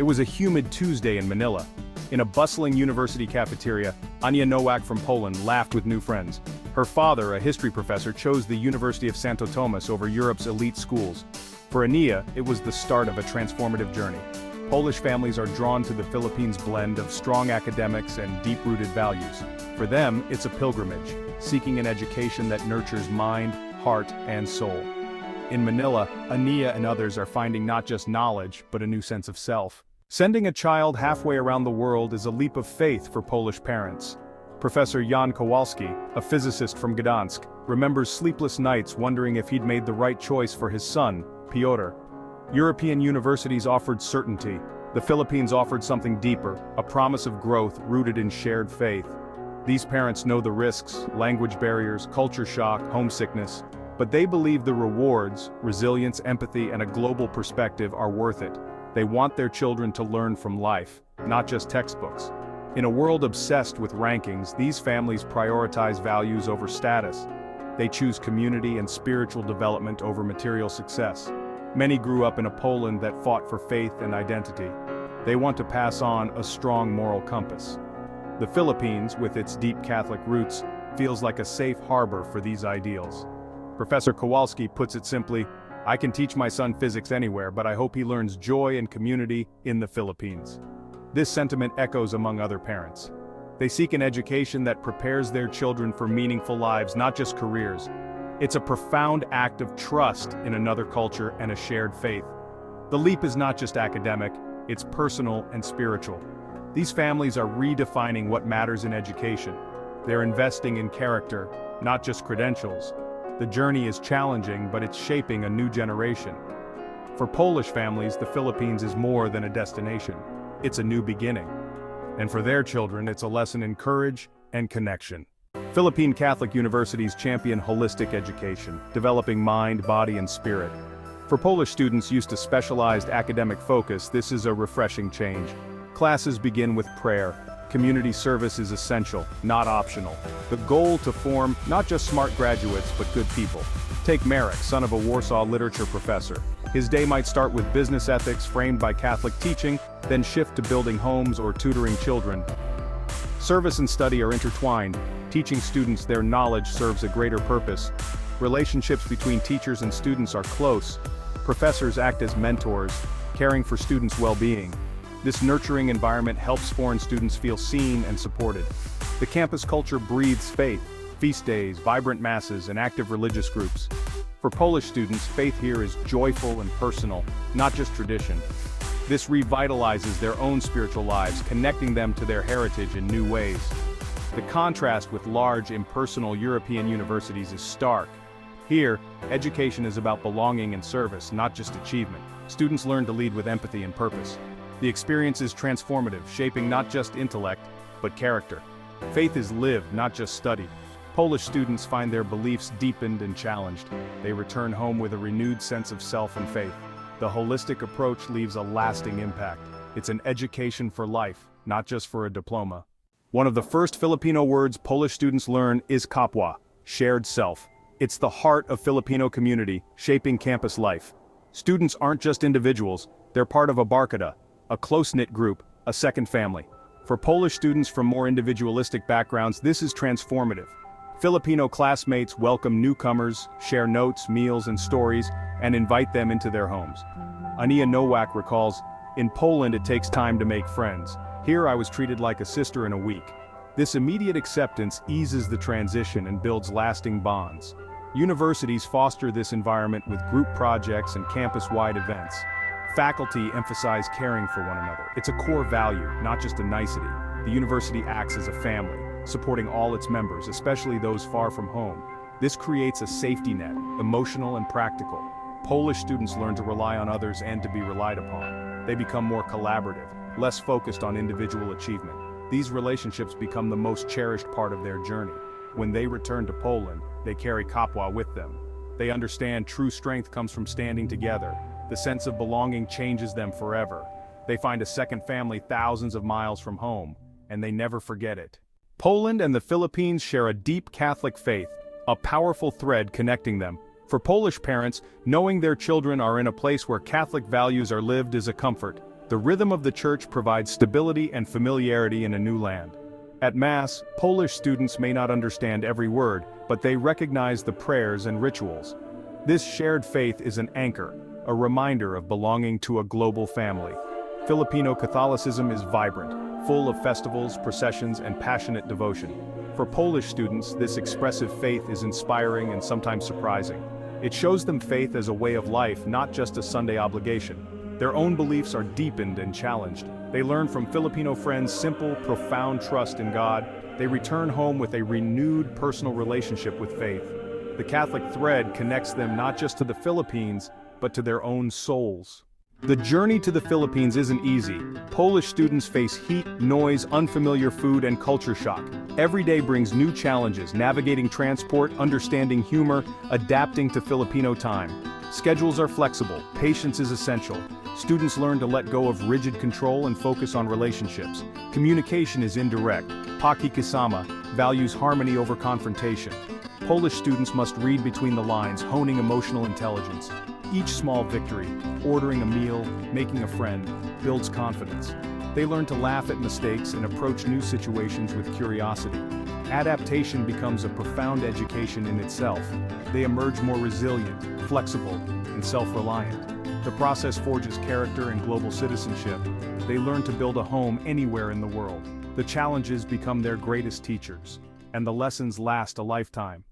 It was a humid Tuesday in Manila. In a bustling university cafeteria, Ania Nowak from Poland laughed with new friends. Her father, a history professor, chose the University of Santo Tomas over Europe's elite schools. For Ania, it was the start of a transformative journey. Polish families are drawn to the Philippines' blend of strong academics and deep-rooted values. For them, it's a pilgrimage, seeking an education that nurtures mind, heart, and soul. In Manila, Ania and others are finding not just knowledge, but a new sense of self. Sending a child halfway around the world is a leap of faith for Polish parents. Professor Jan Kowalski, a physicist from Gdansk, remembers sleepless nights wondering if he'd made the right choice for his son, Piotr. European universities offered certainty. The Philippines offered something deeper, a promise of growth rooted in shared faith. These parents know the risks, language barriers, culture shock, homesickness, but they believe the rewards, resilience, empathy, and a global perspective are worth it. They want their children to learn from life, not just textbooks. In a world obsessed with rankings, these families prioritize values over status. They choose community and spiritual development over material success. Many grew up in a Poland that fought for faith and identity. They want to pass on a strong moral compass. The Philippines, with its deep Catholic roots, feels like a safe harbor for these ideals. Professor Kowalski puts it simply, "I can teach my son physics anywhere, but I hope he learns joy and community in the Philippines." This sentiment echoes among other parents. They seek an education that prepares their children for meaningful lives, not just careers. It's a profound act of trust in another culture and a shared faith. The leap is not just academic, it's personal and spiritual. These families are redefining what matters in education. They're investing in character, not just credentials. The journey is challenging, but it's shaping a new generation. For Polish families, the Philippines is more than a destination. It's a new beginning. And for their children, it's a lesson in courage and connection. Philippine Catholic universities champion holistic education, developing mind, body, and spirit. For Polish students used to specialized academic focus, this is a refreshing change. Classes begin with prayer. Community service is essential, not optional. The goal to form not just smart graduates, but good people. Take Marek, son of a Warsaw literature professor. His day might start with business ethics framed by Catholic teaching, then shift to building homes or tutoring children. Service and study are intertwined. Teaching students their knowledge serves a greater purpose. Relationships between teachers and students are close. Professors act as mentors, caring for students' well-being. This nurturing environment helps foreign students feel seen and supported. The campus culture breathes faith, feast days, vibrant masses, and active religious groups. For Polish students, faith here is joyful and personal, not just tradition. This revitalizes their own spiritual lives, connecting them to their heritage in new ways. The contrast with large, impersonal European universities is stark. Here, education is about belonging and service, not just achievement. Students learn to lead with empathy and purpose. The experience is transformative, shaping not just intellect, but character. Faith is lived, not just studied. Polish students find their beliefs deepened and challenged. They return home with a renewed sense of self and faith. The holistic approach leaves a lasting impact. It's an education for life, not just for a diploma. One of the first Filipino words Polish students learn is kapwa, shared self. It's the heart of Filipino community, shaping campus life. Students aren't just individuals, they're part of a barkada, a close-knit group, a second family. For Polish students from more individualistic backgrounds, this is transformative. Filipino classmates welcome newcomers, share notes, meals, and stories, and invite them into their homes. Ania Nowak recalls, "In Poland it takes time to make friends. Here I was treated like a sister in a week." This immediate acceptance eases the transition and builds lasting bonds. Universities foster this environment with group projects and campus-wide events. Faculty emphasize caring for one another. It's a core value, not just a nicety. The university acts as a family, supporting all its members, especially those far from home. This creates a safety net, emotional and practical. Polish students learn to rely on others and to be relied upon. They become more collaborative, less focused on individual achievement. These relationships become the most cherished part of their journey. When they return to Poland, they carry kapwa with them. They understand true strength comes from standing together. The sense of belonging changes them forever. They find a second family thousands of miles from home, and they never forget it. Poland and the Philippines share a deep Catholic faith, a powerful thread connecting them. For Polish parents, knowing their children are in a place where Catholic values are lived is a comfort. The rhythm of the church provides stability and familiarity in a new land. At Mass, Polish students may not understand every word, but they recognize the prayers and rituals. This shared faith is an anchor, a reminder of belonging to a global family. Filipino Catholicism is vibrant, full of festivals, processions, and passionate devotion. For Polish students, this expressive faith is inspiring and sometimes surprising. It shows them faith as a way of life, not just a Sunday obligation. Their own beliefs are deepened and challenged. They learn from Filipino friends simple, profound trust in God. They return home with a renewed personal relationship with faith. The Catholic thread connects them not just to the Philippines, but to their own souls. The journey to the Philippines isn't easy. Polish students face heat, noise, unfamiliar food, and culture shock. Every day brings new challenges, navigating transport, understanding humor, adapting to Filipino time. Schedules are flexible, patience is essential. Students learn to let go of rigid control and focus on relationships. Communication is indirect. Pakikisama values harmony over confrontation. Polish students must read between the lines, honing emotional intelligence. Each small victory, ordering a meal, making a friend, builds confidence. They learn to laugh at mistakes and approach new situations with curiosity. Adaptation becomes a profound education in itself. They emerge more resilient, flexible, and self-reliant. The process forges character and global citizenship. They learn to build a home anywhere in the world. The challenges become their greatest teachers, and the lessons last a lifetime.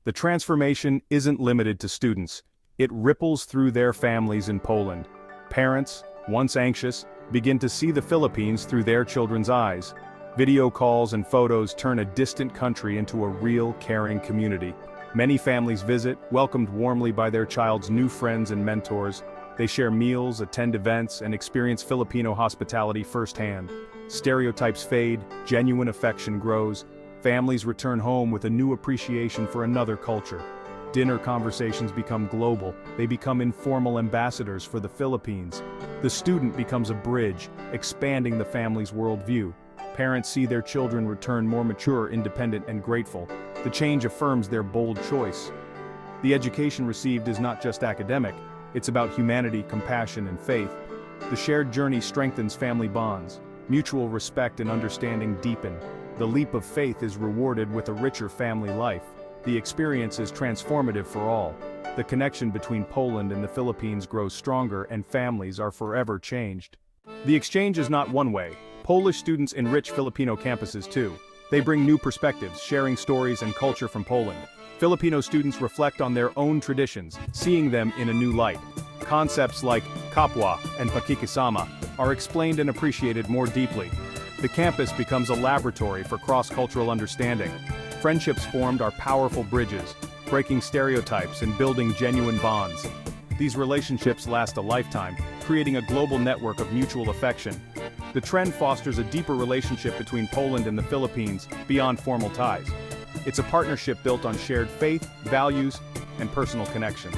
The transformation isn't limited to students. It ripples through their families in Poland. Parents, once anxious, begin to see the Philippines through their children's eyes. Video calls and photos turn a distant country into a real, caring community. Many families visit, welcomed warmly by their child's new friends and mentors. They share meals, attend events, and experience Filipino hospitality firsthand. Stereotypes fade, genuine affection grows. Families return home with a new appreciation for another culture. Dinner conversations become global. They become informal ambassadors for the Philippines. The student becomes a bridge, expanding the family's worldview. Parents see their children return more mature, independent, and grateful. The change affirms their bold choice. The education received is not just academic, it's about humanity, compassion, and faith. The shared journey strengthens family bonds. Mutual respect and understanding deepen. The leap of faith is rewarded with a richer family life. The experience is transformative for all. The connection between Poland and the Philippines grows stronger and families are forever changed. The exchange is not one way. Polish students enrich Filipino campuses too. They bring new perspectives, sharing stories and culture from Poland. Filipino students reflect on their own traditions, seeing them in a new light. Concepts like kapwa and pakikisama are explained and appreciated more deeply. The campus becomes a laboratory for cross-cultural understanding. Friendships formed are powerful bridges, breaking stereotypes and building genuine bonds. These relationships last a lifetime, creating a global network of mutual affection. The trend fosters a deeper relationship between Poland and the Philippines beyond formal ties. It's a partnership built on shared faith, values, and personal connections.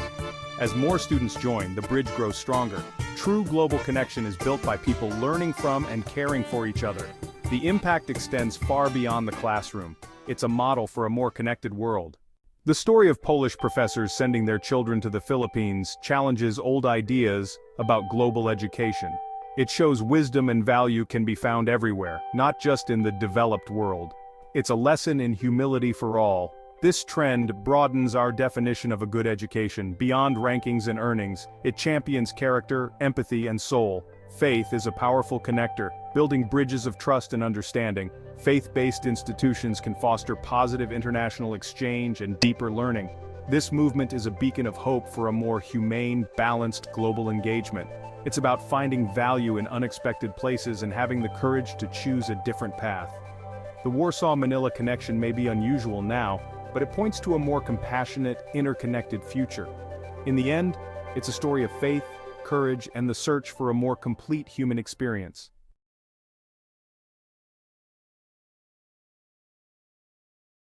As more students join, the bridge grows stronger. True global connection is built by people learning from and caring for each other. The impact extends far beyond the classroom. It's a model for a more connected world. The story of Polish professors sending their children to the Philippines challenges old ideas about global education. It shows wisdom and value can be found everywhere, not just in the developed world. It's a lesson in humility for all. This trend broadens our definition of a good education beyond rankings and earnings. It champions character, empathy, and soul. Faith is a powerful connector, building bridges of trust and understanding. Faith-based institutions can foster positive international exchange and deeper learning. This movement is a beacon of hope for a more humane, balanced global engagement. It's about finding value in unexpected places and having the courage to choose a different path. The Warsaw-Manila connection may be unusual now, but it points to a more compassionate, interconnected future. In the end, it's a story of faith, courage, and the search for a more complete human experience.